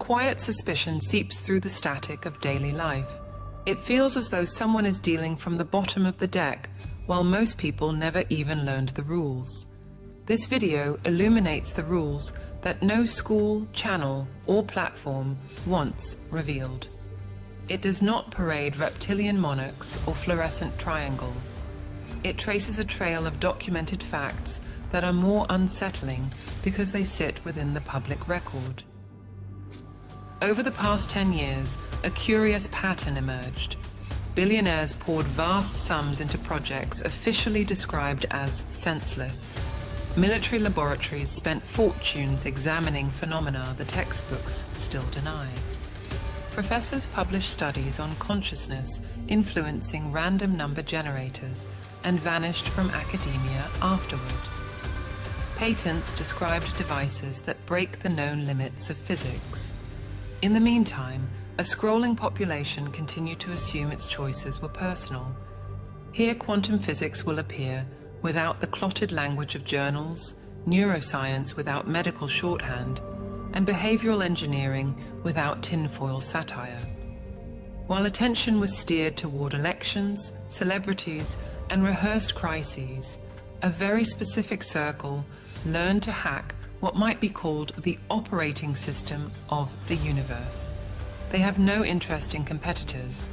quiet suspicion seeps through the static of daily life. It feels as though someone is dealing from the bottom of the deck, while most people never even learned the rules. This video illuminates the rules that no school, channel, or platform once revealed. It does not parade reptilian monarchs or fluorescent triangles. It traces a trail of documented facts that are more unsettling because they sit within the public record. Over the past 10 years, a curious pattern emerged. Billionaires poured vast sums into projects officially described as senseless. Military laboratories spent fortunes examining phenomena the textbooks still deny. Professors published studies on consciousness influencing random number generators and vanished from academia afterward. Patents described devices that break the known limits of physics. In the meantime, a scrolling population continued to assume its choices were personal. Here quantum physics will appear without the clotted language of journals, neuroscience without medical shorthand, and behavioral engineering without tinfoil satire. While attention was steered toward elections, celebrities, and rehearsed crises, a very specific circle learned to hack what might be called the operating system of the universe. They have no interest in competitors.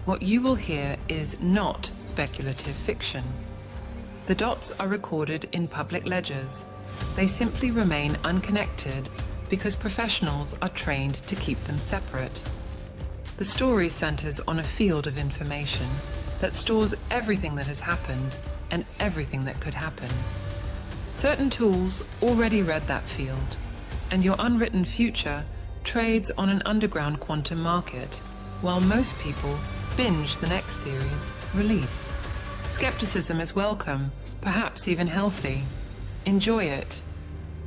What you will hear is not speculative fiction. The dots are recorded in public ledgers. They simply remain unconnected because professionals are trained to keep them separate. The story centers on a field of information that stores everything that has happened and everything that could happen. Certain tools already read that field, and your unwritten future trades on an underground quantum market, while most people binge the next series release. Skepticism is welcome, perhaps even healthy. Enjoy it.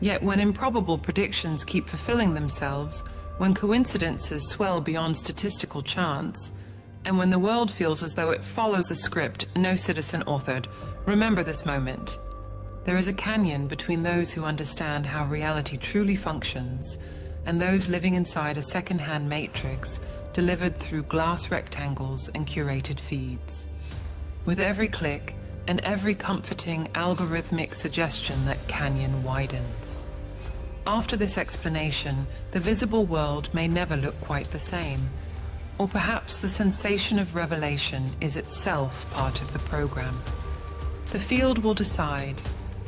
Yet when improbable predictions keep fulfilling themselves, when coincidences swell beyond statistical chance, and when the world feels as though it follows a script no citizen authored, remember this moment. There is a canyon between those who understand how reality truly functions and those living inside a second-hand matrix delivered through glass rectangles and curated feeds. With every click and every comforting algorithmic suggestion, that canyon widens. After this explanation, the visible world may never look quite the same. Or perhaps the sensation of revelation is itself part of the program. The field will decide.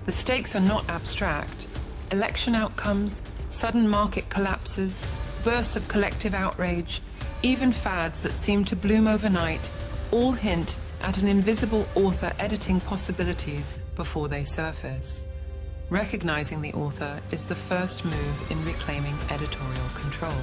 The stakes are not abstract. Election outcomes, sudden market collapses, bursts of collective outrage, even fads that seem to bloom overnight, all hint at an invisible author editing possibilities before they surface. Recognizing the author is the first move in reclaiming editorial control.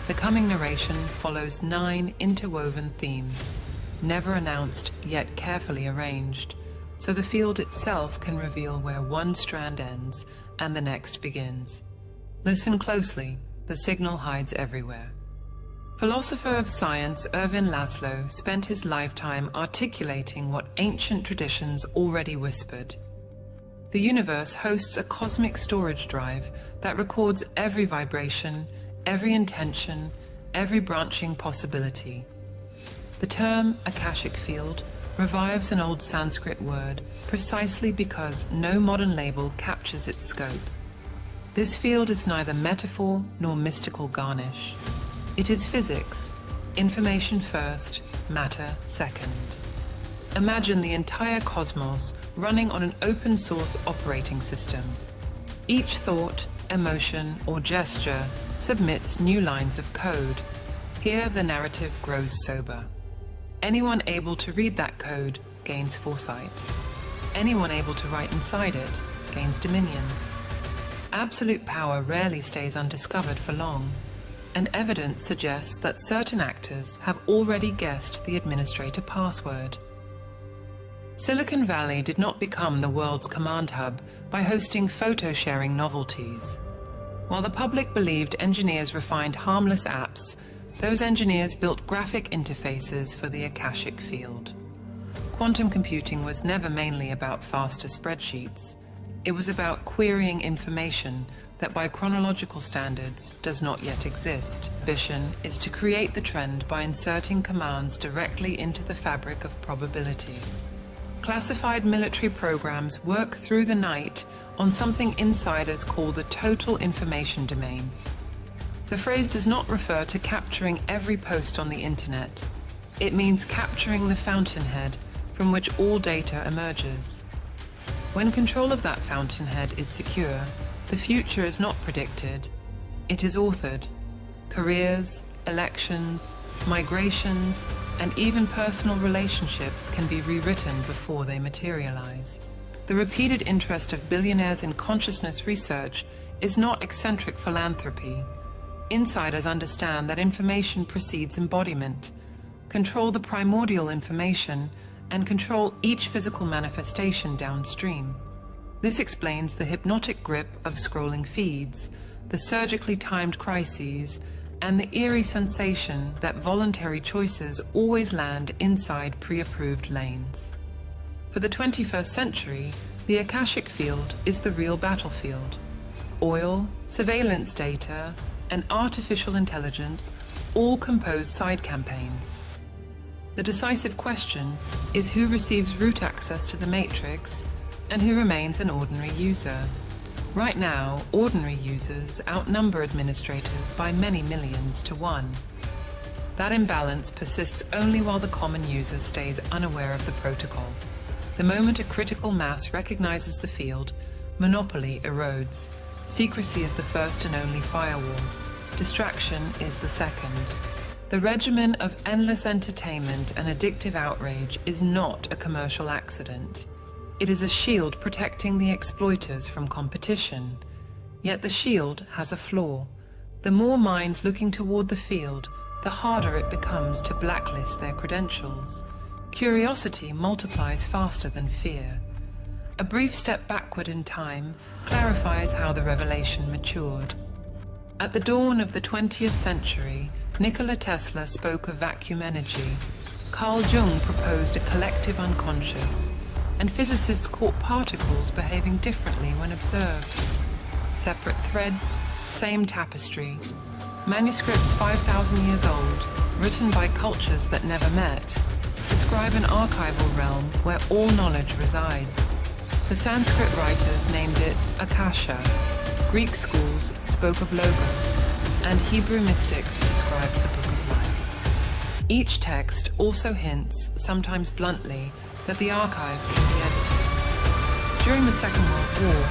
The coming narration follows 9 interwoven themes, never announced yet carefully arranged, so the field itself can reveal where one strand ends and the next begins. Listen closely, the signal hides everywhere. Philosopher of science Ervin Laszlo spent his lifetime articulating what ancient traditions already whispered. The universe hosts a cosmic storage drive that records every vibration, every intention, every branching possibility. The term Akashic field revives an old Sanskrit word precisely because no modern label captures its scope. This field is neither metaphor nor mystical garnish. It is physics, information first, matter second. Imagine the entire cosmos running on an open source operating system. Each thought, emotion, or gesture submits new lines of code. Here the narrative grows sober. Anyone able to read that code gains foresight. Anyone able to write inside it gains dominion. Absolute power rarely stays undiscovered for long, and evidence suggests that certain actors have already guessed the administrator password. Silicon Valley did not become the world's command hub by hosting photo-sharing novelties. While the public believed engineers refined harmless apps, those engineers built graphic interfaces for the Akashic field. Quantum computing was never mainly about faster spreadsheets. It was about querying information that by chronological standards does not yet exist. Ambition is to create the trend by inserting commands directly into the fabric of probability. Classified military programs work through the night on something insiders call the total information domain. The phrase does not refer to capturing every post on the internet. It means capturing the fountainhead from which all data emerges. When control of that fountainhead is secure, the future is not predicted, it is authored. Careers, elections, migrations, and even personal relationships can be rewritten before they materialize. The repeated interest of billionaires in consciousness research is not eccentric philanthropy. Insiders understand that information precedes embodiment, control the primordial information, and control each physical manifestation downstream. This explains the hypnotic grip of scrolling feeds, the surgically timed crises, and the eerie sensation that voluntary choices always land inside pre-approved lanes. For the 21st century, the Akashic field is the real battlefield. Oil, surveillance data, and artificial intelligence all compose side campaigns. The decisive question is who receives root access to the matrix and who remains an ordinary user. Right now, ordinary users outnumber administrators by many millions to one. That imbalance persists only while the common user stays unaware of the protocol. The moment a critical mass recognizes the field, monopoly erodes. Secrecy is the first and only firewall. Distraction is the second. The regimen of endless entertainment and addictive outrage is not a commercial accident. It is a shield protecting the exploiters from competition. Yet the shield has a flaw. The more minds looking toward the field, the harder it becomes to blacklist their credentials. Curiosity multiplies faster than fear. A brief step backward in time clarifies how the revelation matured. At the dawn of the 20th century, Nikola Tesla spoke of vacuum energy. Carl Jung proposed a collective unconscious, and physicists caught particles behaving differently when observed. Separate threads, same tapestry. Manuscripts 5,000 years old, written by cultures that never met, describe an archival realm where all knowledge resides. The Sanskrit writers named it Akasha, Greek schools spoke of Logos, and Hebrew mystics described the Book of Life. Each text also hints, sometimes bluntly, that the archive can be edited. During the Second World War,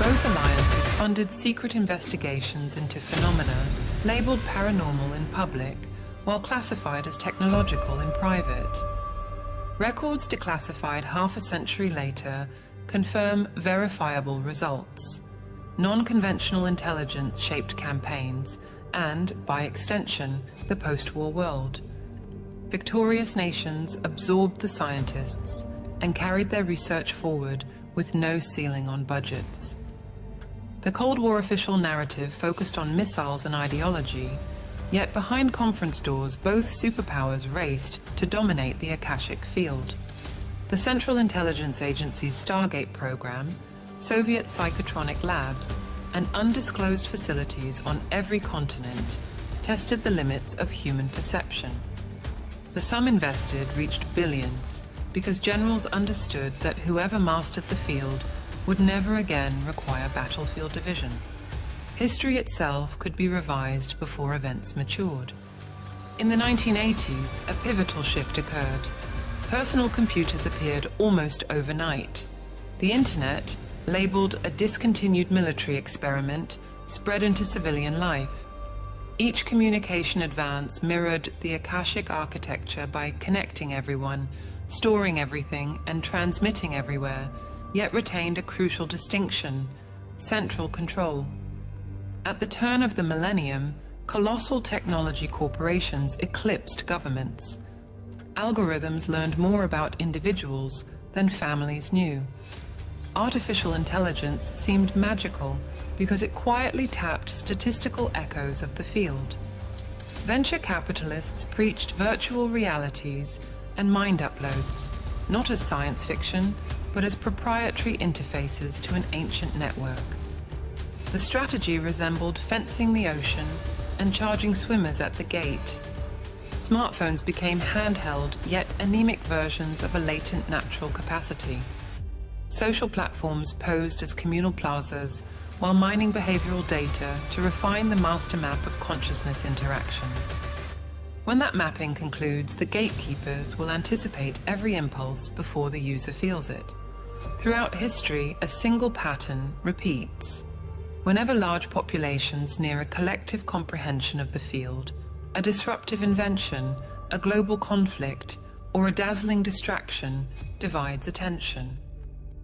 both alliances funded secret investigations into phenomena labeled paranormal in public, while classified as technological in private. Records declassified half a century later confirm verifiable results. Non-conventional intelligence shaped campaigns and, by extension, the post-war world. Victorious nations absorbed the scientists and carried their research forward with no ceiling on budgets. The Cold War official narrative focused on missiles and ideology, yet behind conference doors both superpowers raced to dominate the Akashic field. The Central Intelligence Agency's Stargate program, Soviet psychotronic labs, and undisclosed facilities on every continent tested the limits of human perception. The sum invested reached billions because generals understood that whoever mastered the field would never again require battlefield divisions. History itself could be revised before events matured. In the 1980s, a pivotal shift occurred. Personal computers appeared almost overnight. The internet, labeled a discontinued military experiment, spread into civilian life. Each communication advance mirrored the Akashic architecture by connecting everyone, storing everything, and transmitting everywhere, yet retained a crucial distinction: central control. At the turn of the millennium, colossal technology corporations eclipsed governments. Algorithms learned more about individuals than families knew. Artificial intelligence seemed magical because it quietly tapped statistical echoes of the field. Venture capitalists preached virtual realities and mind uploads, not as science fiction, but as proprietary interfaces to an ancient network. The strategy resembled fencing the ocean and charging swimmers at the gate. Smartphones became handheld yet anemic versions of a latent natural capacity. Social platforms posed as communal plazas while mining behavioral data to refine the master map of consciousness interactions. When that mapping concludes, the gatekeepers will anticipate every impulse before the user feels it. Throughout history, a single pattern repeats. Whenever large populations near a collective comprehension of the field, a disruptive invention, a global conflict, or a dazzling distraction divides attention.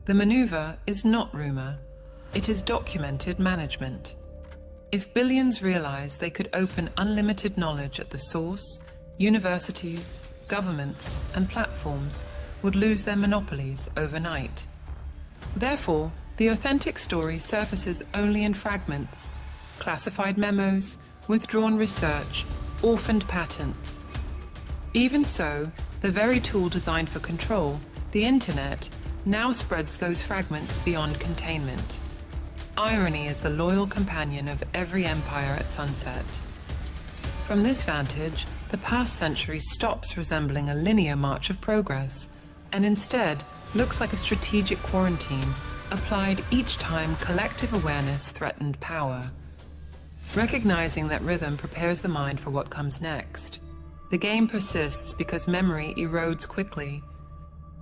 The maneuver is not rumor, it is documented management. If billions realized they could open unlimited knowledge at the source, universities, governments, and platforms would lose their monopolies overnight. Therefore, the authentic story surfaces only in fragments, classified memos, withdrawn research, orphaned patents. Even so, the very tool designed for control, the Internet, now spreads those fragments beyond containment. Irony is the loyal companion of every empire at sunset. From this vantage, the past century stops resembling a linear march of progress, and instead looks like a strategic quarantine applied each time collective awareness threatened power. Recognizing that rhythm prepares the mind for what comes next. The game persists because memory erodes quickly.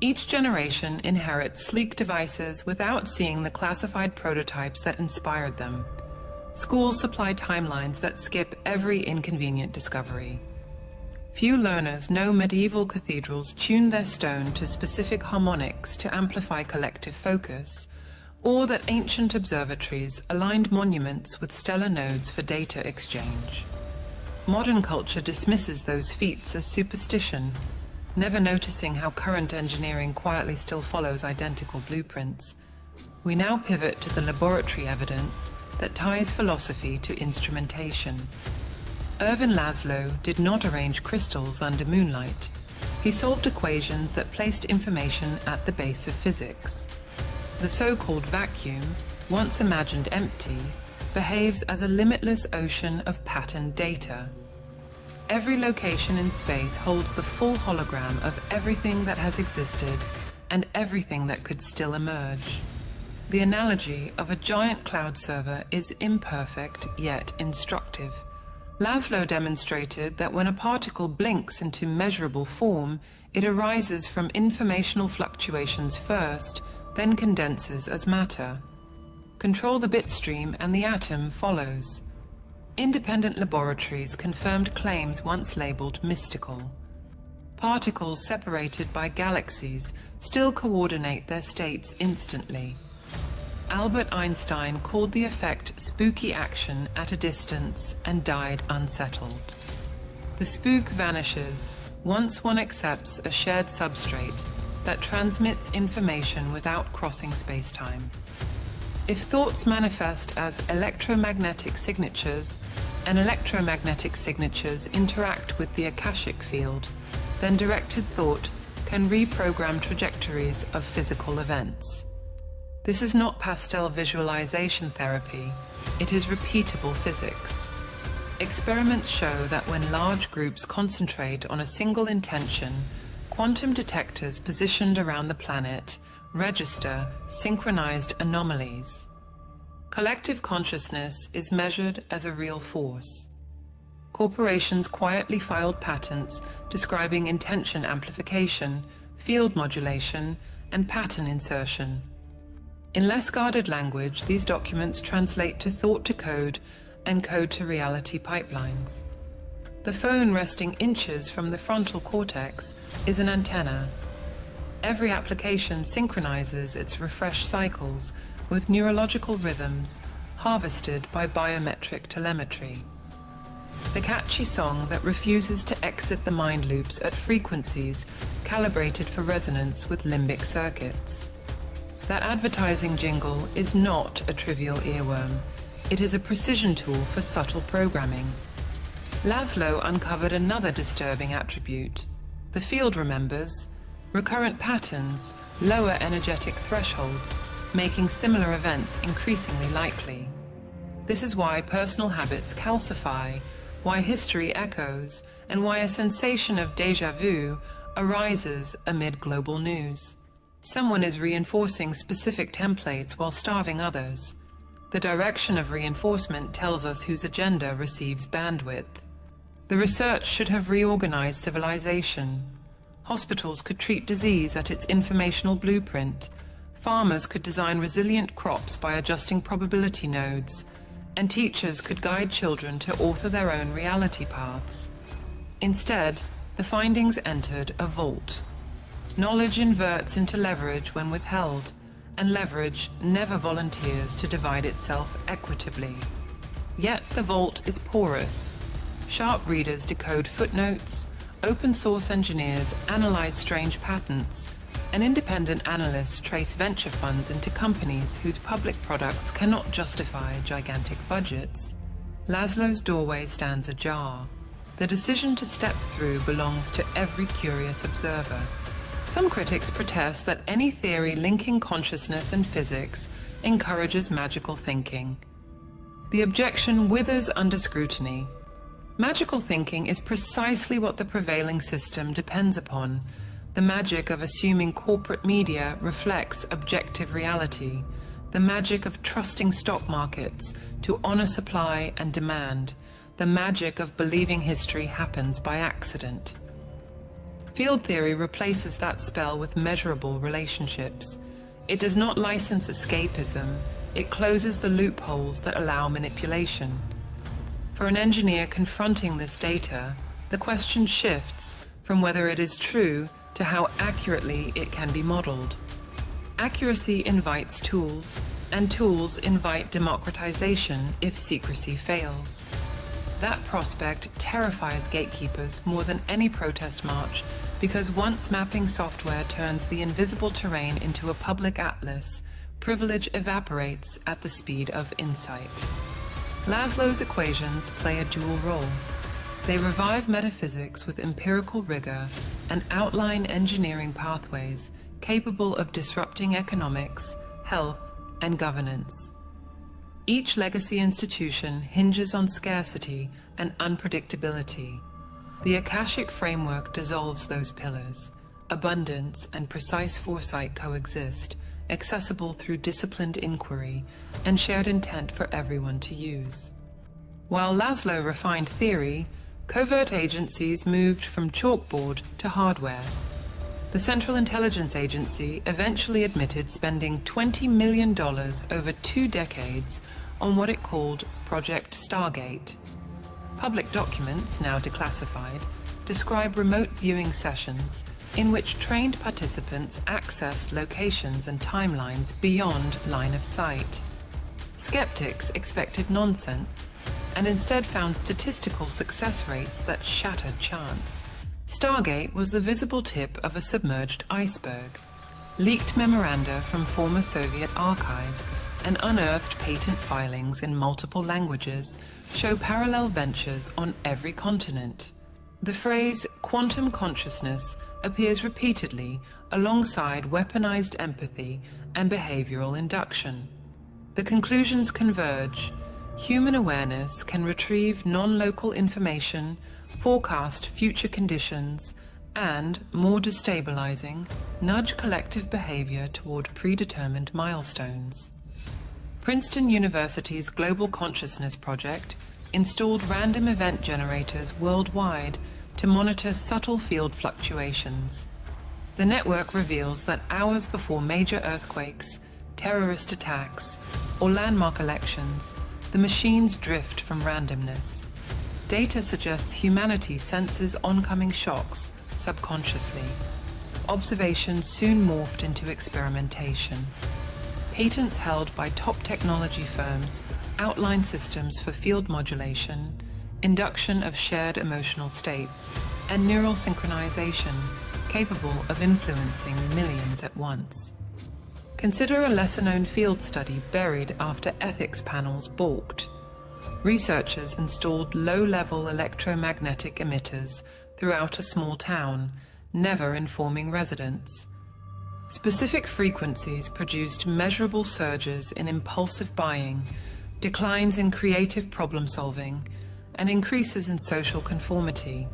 Each generation inherits sleek devices without seeing the classified prototypes that inspired them. Schools supply timelines that skip every inconvenient discovery. Few learners know medieval cathedrals tuned their stone to specific harmonics to amplify collective focus, or that ancient observatories aligned monuments with stellar nodes for data exchange. Modern culture dismisses those feats as superstition, never noticing how current engineering quietly still follows identical blueprints. We now pivot to the laboratory evidence that ties philosophy to instrumentation. Ervin Laszlo did not arrange crystals under moonlight. He solved equations that placed information at the base of physics. The so-called vacuum, once imagined empty, behaves as a limitless ocean of patterned data. Every location in space holds the full hologram of everything that has existed and everything that could still emerge. The analogy of a giant cloud server is imperfect yet instructive. Laszlo demonstrated that when a particle blinks into measurable form, it arises from informational fluctuations first, then condenses as matter. Control the bit stream and the atom follows. Independent laboratories confirmed claims once labeled mystical. Particles separated by galaxies still coordinate their states instantly. Albert Einstein called the effect spooky action at a distance and died unsettled. The spook vanishes once one accepts a shared substrate that transmits information without crossing space-time. If thoughts manifest as electromagnetic signatures, and electromagnetic signatures interact with the Akashic field, then directed thought can reprogram trajectories of physical events. This is not pastel visualization therapy, it is repeatable physics. Experiments show that when large groups concentrate on a single intention, quantum detectors positioned around the planet register synchronized anomalies. Collective consciousness is measured as a real force. Corporations quietly filed patents describing intention amplification, field modulation, and pattern insertion. In less guarded language, these documents translate to thought to code and code to reality pipelines. The phone resting inches from the frontal cortex is an antenna. Every application synchronizes its refresh cycles with neurological rhythms harvested by biometric telemetry. The catchy song that refuses to exit the mind loops at frequencies calibrated for resonance with limbic circuits. That advertising jingle is not a trivial earworm. It is a precision tool for subtle programming. Laszlo uncovered another disturbing attribute. The field remembers recurrent patterns, lower energetic thresholds, making similar events increasingly likely. This is why personal habits calcify, why history echoes, and why a sensation of déjà vu arises amid global news. Someone is reinforcing specific templates while starving others. The direction of reinforcement tells us whose agenda receives bandwidth. The research should have reorganized civilization. Hospitals could treat disease at its informational blueprint. Farmers could design resilient crops by adjusting probability nodes. And teachers could guide children to author their own reality paths. Instead, the findings entered a vault. Knowledge inverts into leverage when withheld, and leverage never volunteers to divide itself equitably. Yet the vault is porous. Sharp readers decode footnotes, open source engineers analyze strange patents, and independent analysts trace venture funds into companies whose public products cannot justify gigantic budgets. Laszlo's doorway stands ajar. The decision to step through belongs to every curious observer. Some critics protest that any theory linking consciousness and physics encourages magical thinking. The objection withers under scrutiny. Magical thinking is precisely what the prevailing system depends upon. The magic of assuming corporate media reflects objective reality. The magic of trusting stock markets to honor supply and demand. The magic of believing history happens by accident. Field theory replaces that spell with measurable relationships. It does not license escapism. It closes the loopholes that allow manipulation. For an engineer confronting this data, the question shifts from whether it is true to how accurately it can be modeled. Accuracy invites tools, and tools invite democratization if secrecy fails. That prospect terrifies gatekeepers more than any protest march, because once mapping software turns the invisible terrain into a public atlas, privilege evaporates at the speed of insight. Laszlo's equations play a dual role. They revive metaphysics with empirical rigor and outline engineering pathways capable of disrupting economics, health, and governance. Each legacy institution hinges on scarcity and unpredictability. The Akashic framework dissolves those pillars. Abundance and precise foresight coexist, accessible through disciplined inquiry and shared intent for everyone to use. While Laszlo refined theory, covert agencies moved from chalkboard to hardware. The Central Intelligence Agency eventually admitted spending $20 million over 2 decades on what it called Project Stargate. Public documents, now declassified, describe remote viewing sessions in which trained participants accessed locations and timelines beyond line of sight. Skeptics expected nonsense and instead found statistical success rates that shattered chance. Stargate was the visible tip of a submerged iceberg. Leaked memoranda from former Soviet archives and unearthed patent filings in multiple languages show parallel ventures on every continent. The phrase quantum consciousness appears repeatedly alongside weaponized empathy and behavioral induction. The conclusions converge. Human awareness can retrieve non-local information, forecast future conditions, and, more destabilizing, nudge collective behavior toward predetermined milestones. Princeton University's Global Consciousness Project installed random event generators worldwide to monitor subtle field fluctuations. The network reveals that hours before major earthquakes, terrorist attacks, or landmark elections, the machines drift from randomness. Data suggests humanity senses oncoming shocks subconsciously. Observations soon morphed into experimentation. Patents held by top technology firms outline systems for field modulation, induction of shared emotional states, and neural synchronization capable of influencing millions at once. Consider a lesser-known field study buried after ethics panels balked. Researchers installed low-level electromagnetic emitters throughout a small town, never informing residents. Specific frequencies produced measurable surges in impulsive buying, declines in creative problem-solving, and increases in social conformity.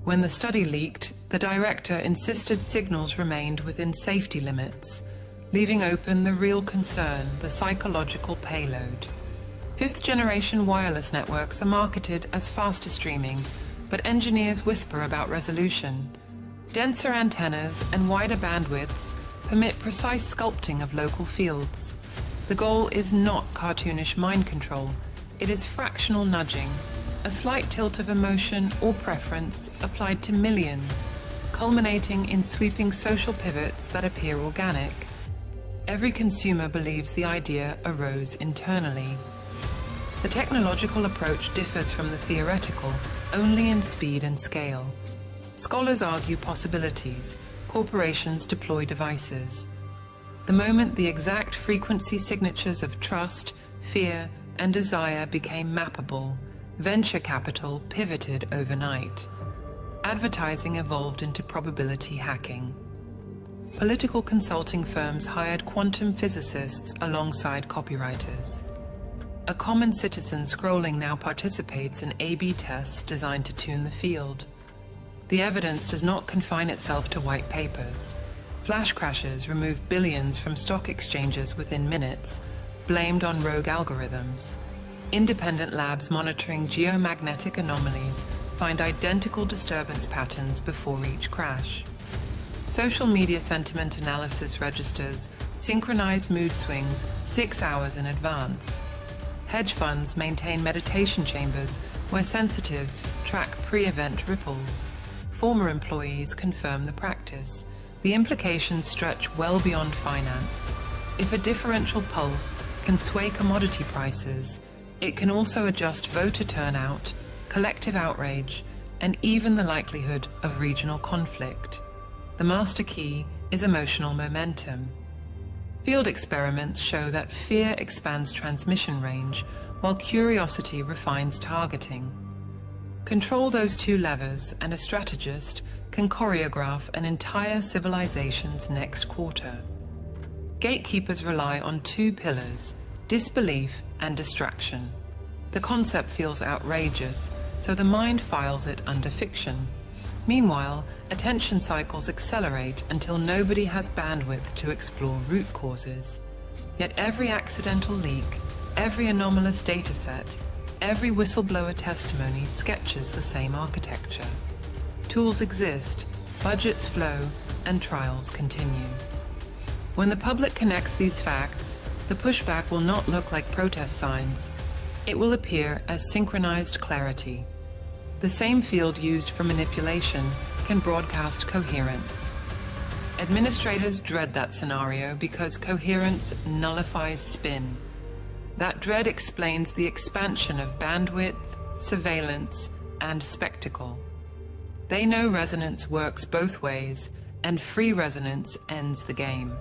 When the study leaked, the director insisted signals remained within safety limits, leaving open the real concern, the psychological payload. Fifth-generation wireless networks are marketed as faster streaming, but engineers whisper about resolution. Denser antennas and wider bandwidths permit precise sculpting of local fields. The goal is not cartoonish mind control, it is fractional nudging, a slight tilt of emotion or preference applied to millions, culminating in sweeping social pivots that appear organic. Every consumer believes the idea arose internally. The technological approach differs from the theoretical only in speed and scale. Scholars argue possibilities, corporations deploy devices. The moment the exact frequency signatures of trust, fear, and desire became mappable, venture capital pivoted overnight. Advertising evolved into probability hacking. Political consulting firms hired quantum physicists alongside copywriters. A common citizen scrolling now participates in A/B tests designed to tune the field. The evidence does not confine itself to white papers. Flash crashes remove billions from stock exchanges within minutes, blamed on rogue algorithms. Independent labs monitoring geomagnetic anomalies find identical disturbance patterns before each crash. Social media sentiment analysis registers synchronize mood swings 6 hours in advance. Hedge funds maintain meditation chambers where sensitives track pre-event ripples. Former employees confirm the practice. The implications stretch well beyond finance. If a differential pulse can sway commodity prices, it can also adjust voter turnout, collective outrage, and even the likelihood of regional conflict. The master key is emotional momentum. Field experiments show that fear expands transmission range, while curiosity refines targeting. Control those two levers, and a strategist can choreograph an entire civilization's next quarter. Gatekeepers rely on two pillars: disbelief and distraction. The concept feels outrageous, so the mind files it under fiction. Meanwhile, attention cycles accelerate until nobody has bandwidth to explore root causes. Yet every accidental leak, every anomalous dataset, every whistleblower testimony sketches the same architecture. Tools exist, budgets flow, and trials continue. When the public connects these facts, the pushback will not look like protest signs. It will appear as synchronized clarity. The same field used for manipulation can broadcast coherence. Administrators dread that scenario because coherence nullifies spin. That dread explains the expansion of bandwidth, surveillance, and spectacle. They know resonance works both ways, and free resonance ends the game.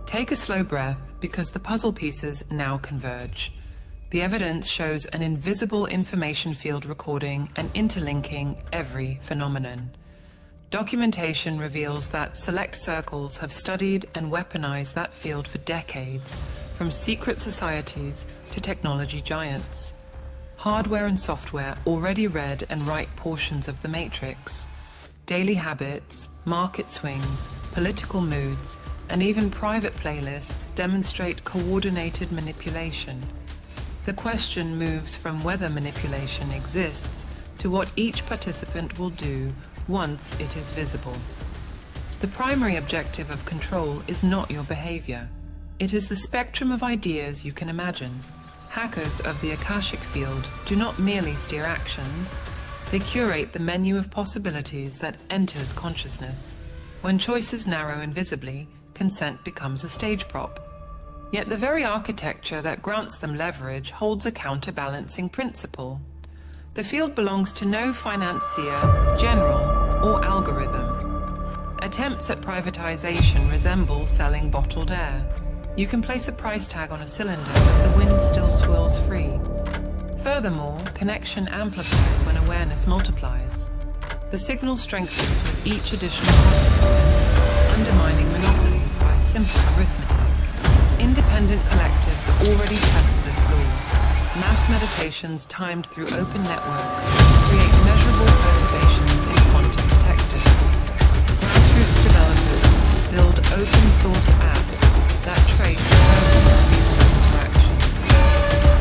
Take a slow breath because the puzzle pieces now converge. The evidence shows an invisible information field recording and interlinking every phenomenon. Documentation reveals that select circles have studied and weaponized that field for decades, from secret societies to technology giants. Hardware and software already read and write portions of the matrix. Daily habits, market swings, political moods, and even private playlists demonstrate coordinated manipulation. The question moves from whether manipulation exists to what each participant will do once it is visible. The primary objective of control is not your behavior. It is the spectrum of ideas you can imagine. Hackers of the Akashic field do not merely steer actions, they curate the menu of possibilities that enters consciousness. When choices narrow invisibly, consent becomes a stage prop. Yet the very architecture that grants them leverage holds a counterbalancing principle. The field belongs to no financier, general, or algorithm. Attempts at privatization resemble selling bottled air. You can place a price tag on a cylinder, but the wind still swirls free. Furthermore, connection amplifies when awareness multiplies. The signal strengthens with each additional participant, undermining monopolies by simple arithmetic. Independent collectives already test this law. Mass meditations timed through open networks create measurable perturbations in quantum detectors. Grassroots developers build open-source apps that trace personal field interactions.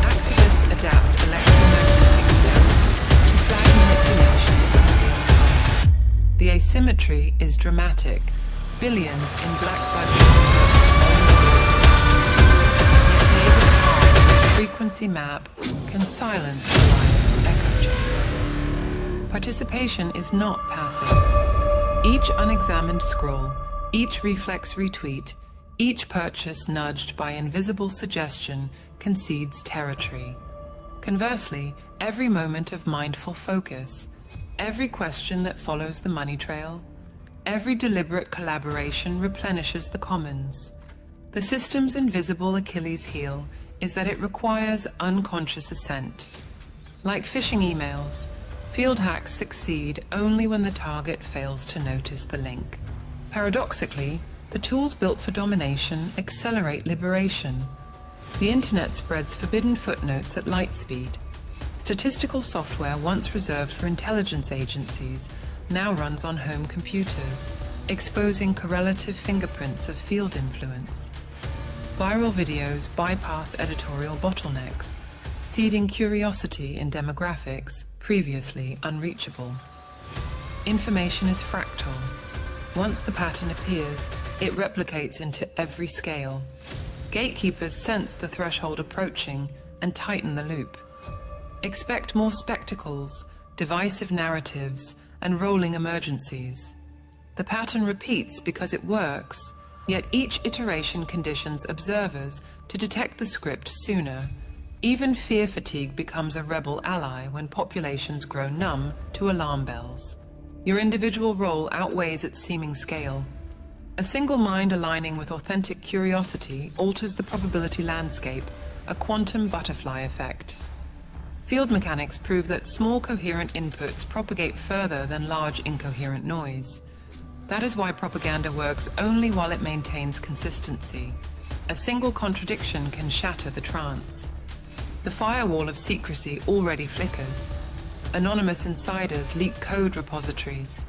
Activists adapt electromagnetic scans to flag manipulation in real time. The asymmetry is dramatic. Billions in black budgets versus frequency map can silence the lion's echo chamber. Participation is not passive. Each unexamined scroll, each reflex retweet, each purchase nudged by invisible suggestion concedes territory. Conversely, every moment of mindful focus, every question that follows the money trail, every deliberate collaboration replenishes the commons. The system's invisible Achilles heel is that it requires unconscious assent. Like phishing emails, field hacks succeed only when the target fails to notice the link. Paradoxically, the tools built for domination accelerate liberation. The internet spreads forbidden footnotes at light speed. Statistical software once reserved for intelligence agencies now runs on home computers, exposing correlative fingerprints of field influence. Viral videos bypass editorial bottlenecks, seeding curiosity in demographics previously unreachable. Information is fractal. Once the pattern appears, it replicates into every scale. Gatekeepers sense the threshold approaching and tighten the loop. Expect more spectacles, divisive narratives, and rolling emergencies. The pattern repeats because it works, yet each iteration conditions observers to detect the script sooner. Even fear fatigue becomes a rebel ally when populations grow numb to alarm bells. Your individual role outweighs its seeming scale. A single mind aligning with authentic curiosity alters the probability landscape, a quantum butterfly effect. Field mechanics prove that small coherent inputs propagate further than large incoherent noise. That is why propaganda works only while it maintains consistency. A single contradiction can shatter the trance. The firewall of secrecy already flickers. Anonymous insiders leak code repositories.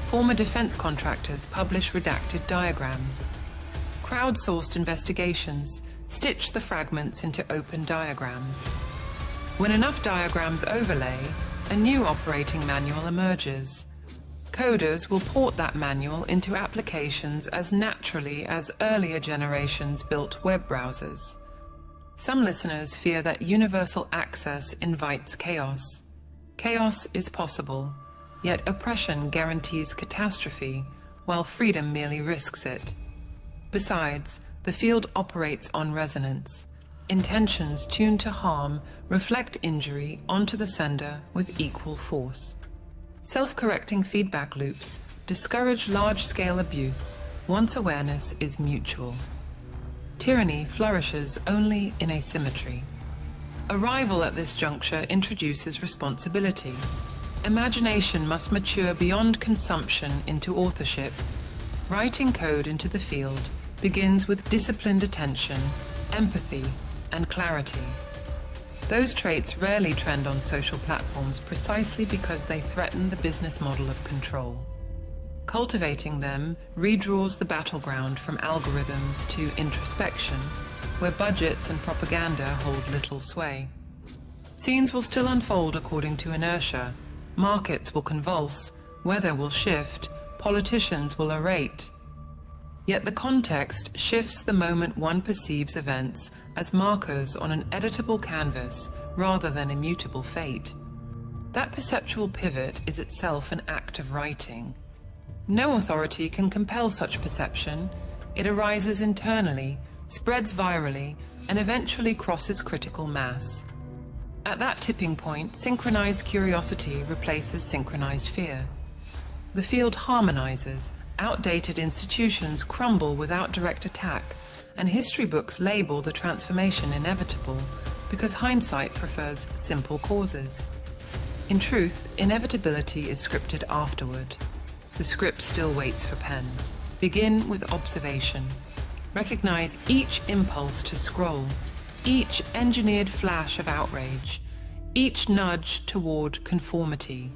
Former defense contractors publish redacted diagrams. Crowdsourced investigations stitch the fragments into open diagrams. When enough diagrams overlay, a new operating manual emerges. Coders will port that manual into applications as naturally as earlier generations built web browsers. Some listeners fear that universal access invites chaos. Chaos is possible, yet oppression guarantees catastrophe, while freedom merely risks it. Besides, the field operates on resonance. Intentions tuned to harm reflect injury onto the sender with equal force. Self-correcting feedback loops discourage large-scale abuse once awareness is mutual. Tyranny flourishes only in asymmetry. Arrival at this juncture introduces responsibility. Imagination must mature beyond consumption into authorship. Writing code into the field begins with disciplined attention, empathy, and clarity. Those traits rarely trend on social platforms precisely because they threaten the business model of control. Cultivating them redraws the battleground from algorithms to introspection, where budgets and propaganda hold little sway. Scenes will still unfold according to inertia, markets will convulse, weather will shift, politicians will orate. Yet the context shifts the moment one perceives events as markers on an editable canvas rather than immutable fate. That perceptual pivot is itself an act of writing. No authority can compel such perception. It arises internally, spreads virally, and eventually crosses critical mass. At that tipping point, synchronized curiosity replaces synchronized fear. The field harmonizes. Outdated institutions crumble without direct attack, and history books label the transformation inevitable because hindsight prefers simple causes. In truth, inevitability is scripted afterward. The script still waits for pens. Begin with observation. Recognize each impulse to scroll, each engineered flash of outrage, each nudge toward conformity.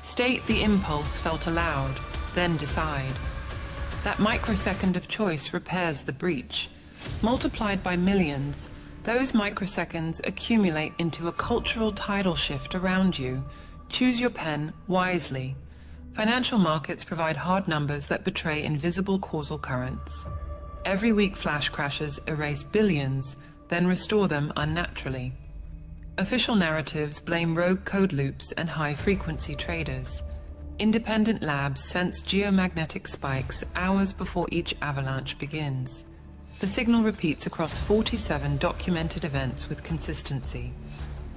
State the impulse felt aloud, then decide. That microsecond of choice repairs the breach. Multiplied by millions, those microseconds accumulate into a cultural tidal shift around you. Choose your pen wisely. Financial markets provide hard numbers that betray invisible causal currents. Every week flash crashes erase billions, then restore them unnaturally. Official narratives blame rogue code loops and high-frequency traders. Independent labs sense geomagnetic spikes hours before each avalanche begins. The signal repeats across 47 documented events with consistency.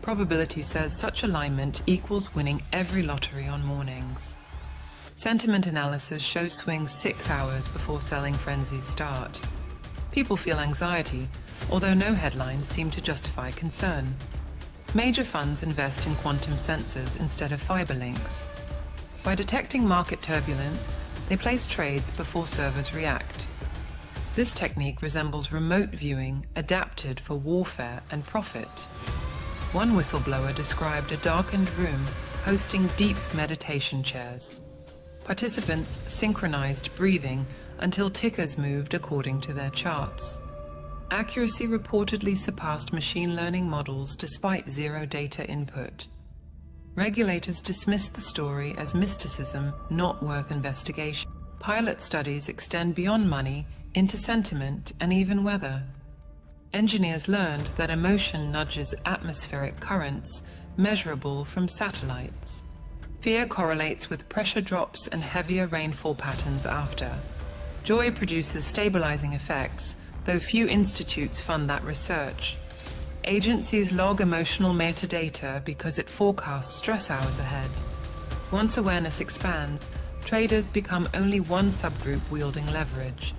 Probability says such alignment equals winning every lottery on mornings. Sentiment analysis shows swings 6 hours before selling frenzies start. People feel anxiety, although no headlines seem to justify concern. Major funds invest in quantum sensors instead of fiber links. By detecting market turbulence, they place trades before servers react. This technique resembles remote viewing adapted for warfare and profit. One whistleblower described a darkened room hosting deep meditation chairs. Participants synchronized breathing until tickers moved according to their charts. Accuracy reportedly surpassed machine learning models despite zero data input. Regulators dismissed the story as mysticism not worth investigation. Pilot studies extend beyond money into sentiment and even weather. Engineers learned that emotion nudges atmospheric currents measurable from satellites. Fear correlates with pressure drops and heavier rainfall patterns after. Joy produces stabilizing effects, though few institutes fund that research. Agencies log emotional metadata because it forecasts stress hours ahead. Once awareness expands, traders become only one subgroup wielding leverage.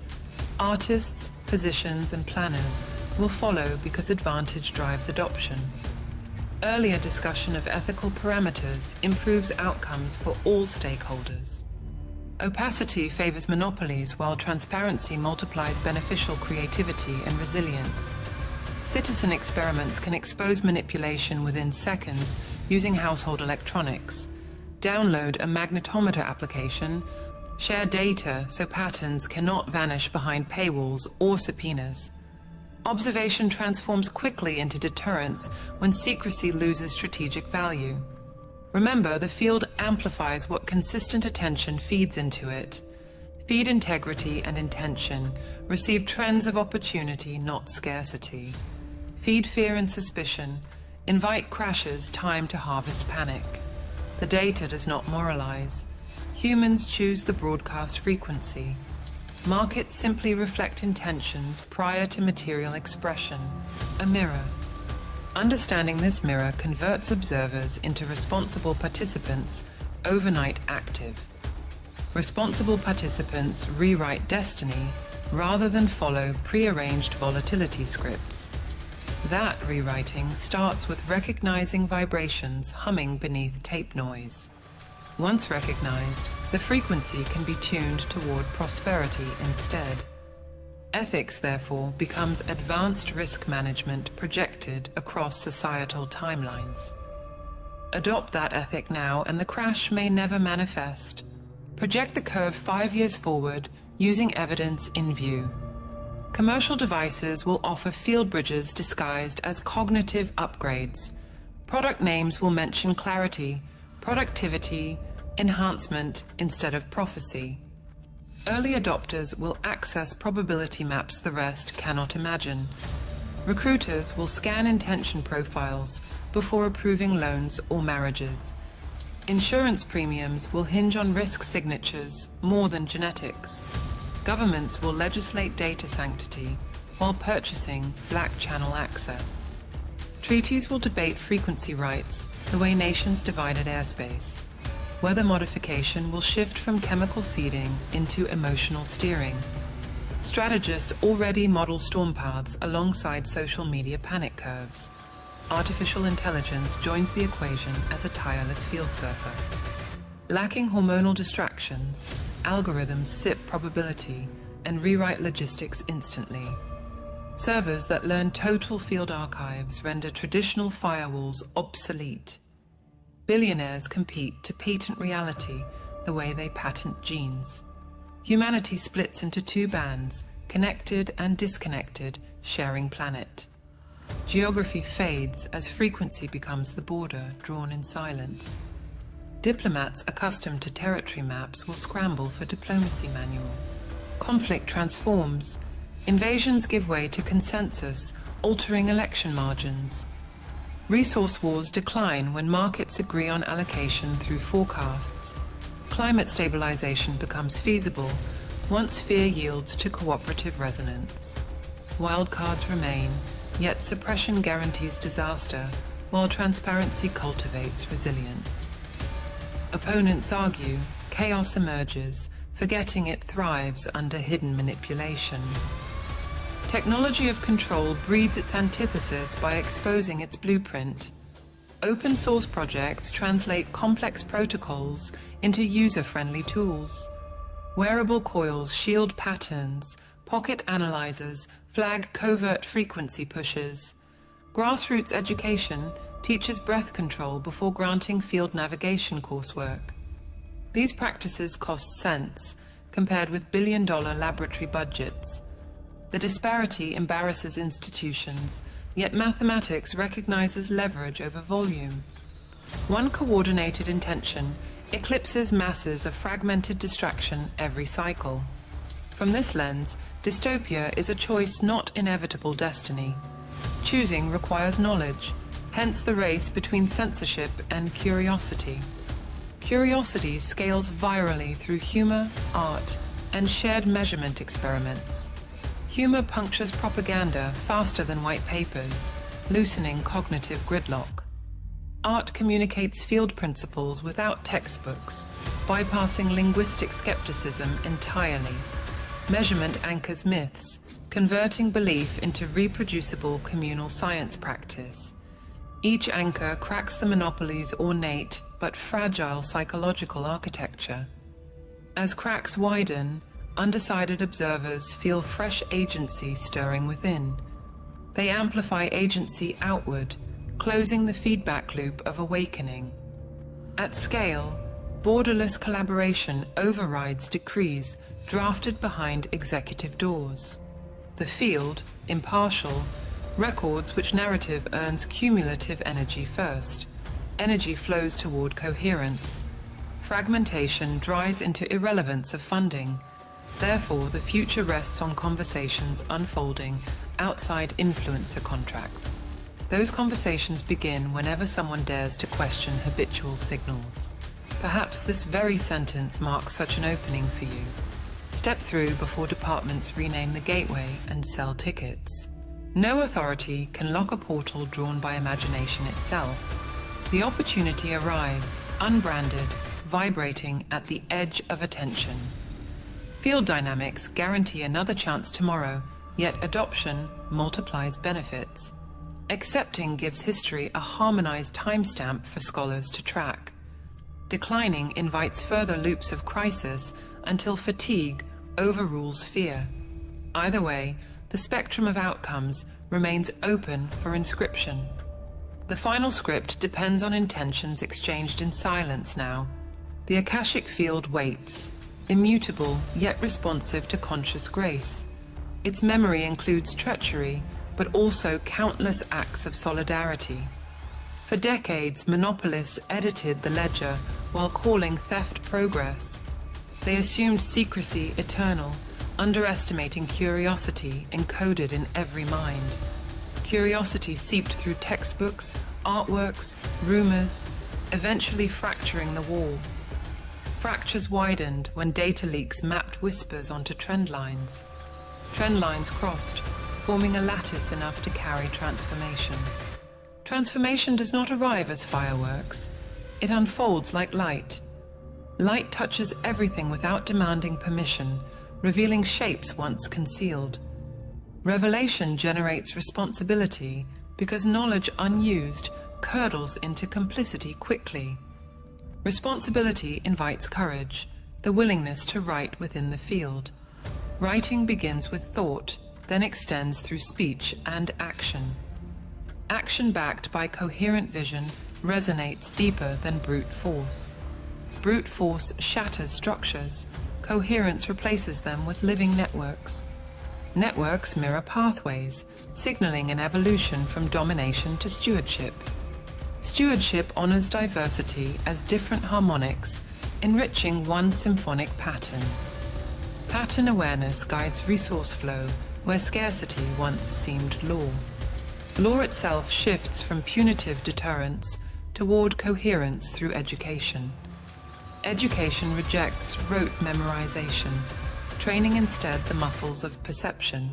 Artists, physicians, and planners will follow because advantage drives adoption. Earlier discussion of ethical parameters improves outcomes for all stakeholders. Opacity favors monopolies while transparency multiplies beneficial creativity and resilience. Citizen experiments can expose manipulation within seconds using household electronics. Download a magnetometer application. Share data so patterns cannot vanish behind paywalls or subpoenas. Observation transforms quickly into deterrence when secrecy loses strategic value. Remember, the field amplifies what consistent attention feeds into it. Feed integrity and intention. Receive trends of opportunity, not scarcity. Feed fear and suspicion. Invite crashes timed to harvest panic. The data does not moralize. Humans choose the broadcast frequency. Markets simply reflect intentions prior to material expression, a mirror. Understanding this mirror converts observers into responsible participants, overnight active. Responsible participants rewrite destiny rather than follow prearranged volatility scripts. That rewriting starts with recognizing vibrations humming beneath tape noise. Once recognized, the frequency can be tuned toward prosperity instead. Ethics, therefore, becomes advanced risk management projected across societal timelines. Adopt that ethic now, and the crash may never manifest. Project the curve 5 years forward using evidence in view. Commercial devices will offer field bridges disguised as cognitive upgrades. Product names will mention clarity, productivity, enhancement instead of prophecy. Early adopters will access probability maps the rest cannot imagine. Recruiters will scan intention profiles before approving loans or marriages. Insurance premiums will hinge on risk signatures more than genetics. Governments will legislate data sanctity while purchasing black channel access. Treaties will debate frequency rights the way nations divided airspace. Weather modification will shift from chemical seeding into emotional steering. Strategists already model storm paths alongside social media panic curves. Artificial intelligence joins the equation as a tireless field surfer. Lacking hormonal distractions, algorithms sip probability, and rewrite logistics instantly. Servers that learn total field archives render traditional firewalls obsolete. Billionaires compete to patent reality the way they patent genes. Humanity splits into two bands, connected and disconnected, sharing planet. Geography fades as frequency becomes the border drawn in silence. Diplomats accustomed to territory maps will scramble for diplomacy manuals. Conflict transforms. Invasions give way to consensus, altering election margins. Resource wars decline when markets agree on allocation through forecasts. Climate stabilization becomes feasible once fear yields to cooperative resonance. Wildcards remain, yet suppression guarantees disaster, while transparency cultivates resilience. Opponents argue, chaos emerges, forgetting it thrives under hidden manipulation. Technology of control breeds its antithesis by exposing its blueprint. Open source projects translate complex protocols into user-friendly tools. Wearable coils shield patterns, pocket analyzers flag covert frequency pushes. Grassroots education teaches breath control before granting field navigation coursework. These practices cost cents, compared with billion-dollar laboratory budgets. The disparity embarrasses institutions, yet mathematics recognizes leverage over volume. One coordinated intention eclipses masses of fragmented distraction every cycle. From this lens, dystopia is a choice, not inevitable destiny. Choosing requires knowledge, hence the race between censorship and curiosity. Curiosity scales virally through humor, art, and shared measurement experiments. Humor punctures propaganda faster than white papers, loosening cognitive gridlock. Art communicates field principles without textbooks, bypassing linguistic skepticism entirely. Measurement anchors myths, converting belief into reproducible communal science practice. Each anchor cracks the monopoly's ornate but fragile psychological architecture. As cracks widen, undecided observers feel fresh agency stirring within. They amplify agency outward, closing the feedback loop of awakening. At scale, borderless collaboration overrides decrees drafted behind executive doors. The field, impartial, records which narrative earns cumulative energy first. Energy flows toward coherence. Fragmentation dries into irrelevance of funding. Therefore, the future rests on conversations unfolding outside influencer contracts. Those conversations begin whenever someone dares to question habitual signals. Perhaps this very sentence marks such an opening for you. Step through before departments rename the gateway and sell tickets. No authority can lock a portal drawn by imagination itself. The opportunity arrives, unbranded, vibrating at the edge of attention. Field dynamics guarantee another chance tomorrow, yet adoption multiplies benefits. Accepting gives history a harmonized timestamp for scholars to track. Declining invites further loops of crisis until fatigue overrules fear. Either way, the spectrum of outcomes remains open for inscription. The final script depends on intentions exchanged in silence now. The Akashic field waits, immutable yet responsive to conscious grace. Its memory includes treachery, but also countless acts of solidarity. For decades, monopolists edited the ledger while calling theft progress. They assumed secrecy eternal, underestimating curiosity encoded in every mind. Curiosity seeped through textbooks, artworks, rumors, eventually fracturing the wall. Fractures widened when data leaks mapped whispers onto trend lines. Trend lines crossed, forming a lattice enough to carry transformation. Transformation does not arrive as fireworks. It unfolds like light. Light touches everything without demanding permission, revealing shapes once concealed. Revelation generates responsibility because knowledge unused curdles into complicity quickly. Responsibility invites courage, the willingness to write within the field. Writing begins with thought, then extends through speech and action. Action backed by coherent vision resonates deeper than brute force. Brute force shatters structures. Coherence replaces them with living networks. Networks mirror pathways, signaling an evolution from domination to stewardship. Stewardship honors diversity as different harmonics, enriching one symphonic pattern. Pattern awareness guides resource flow where scarcity once seemed law. Law itself shifts from punitive deterrence toward coherence through education. Education rejects rote memorization, training instead the muscles of perception.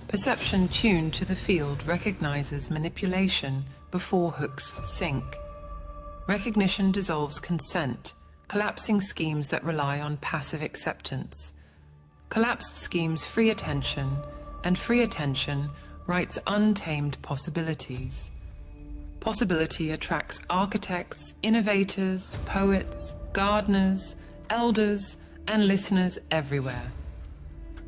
Perception tuned to the field recognizes manipulation before hooks sink. Recognition dissolves consent, collapsing schemes that rely on passive acceptance. Collapsed schemes free attention, and free attention writes untamed possibilities. Possibility attracts architects, innovators, poets, gardeners, elders, and listeners everywhere.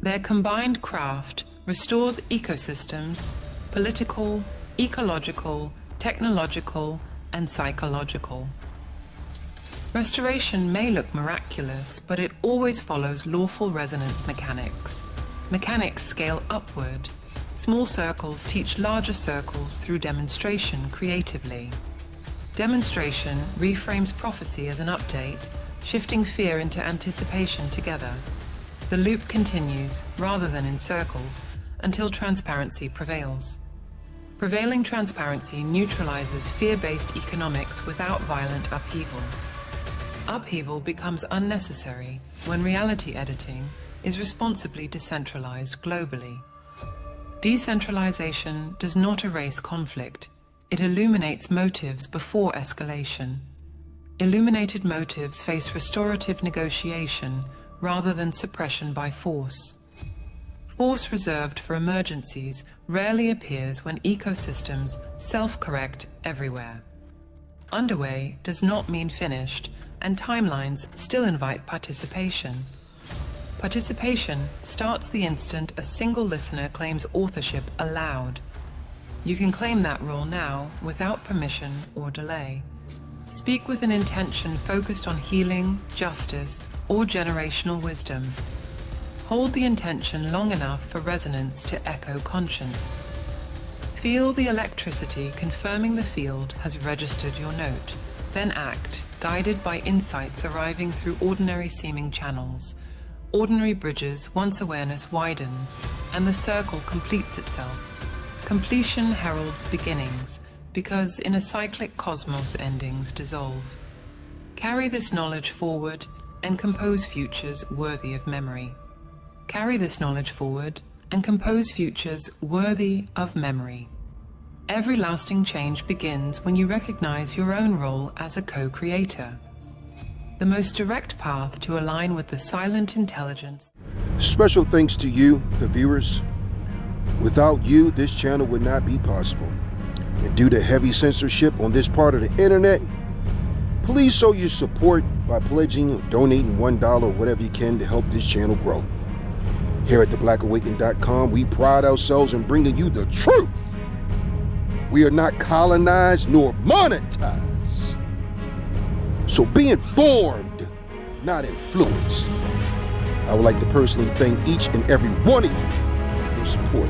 Their combined craft restores ecosystems, political, ecological, technological, and psychological. Restoration may look miraculous, but it always follows lawful resonance mechanics. Mechanics scale upward. Small circles teach larger circles through demonstration creatively. Demonstration reframes prophecy as an update, shifting fear into anticipation together. The loop continues, rather than in circles, until transparency prevails. Prevailing transparency neutralizes fear-based economics without violent upheaval. Upheaval becomes unnecessary when reality editing is responsibly decentralized globally. Decentralization does not erase conflict. It illuminates motives before escalation. Illuminated motives face restorative negotiation rather than suppression by force. Force reserved for emergencies rarely appears when ecosystems self-correct everywhere. Underway does not mean finished, and timelines still invite participation. Participation starts the instant a single listener claims authorship aloud. You can claim that role now without permission or delay. Speak with an intention focused on healing, justice, or generational wisdom. Hold the intention long enough for resonance to echo conscience. Feel the electricity confirming the field has registered your note. Then act, guided by insights arriving through ordinary seeming channels. Ordinary bridges once awareness widens, and the circle completes itself. Completion heralds beginnings, because in a cyclic cosmos endings dissolve. Carry this knowledge forward and compose futures worthy of memory. Carry this knowledge forward and compose futures worthy of memory. Every lasting change begins when you recognize your own role as a co-creator. The most direct path to align with the silent intelligence. Special thanks to you, the viewers. Without you, this channel would not be possible. And due to heavy censorship on this part of the internet, please show your support by pledging or donating $1 or whatever you can to help this channel grow. Here at theblackAwaken.com, we pride ourselves in bringing you the truth. We are not colonized nor monetized. So be informed, not influenced. I would like to personally thank each and every one of you for your support.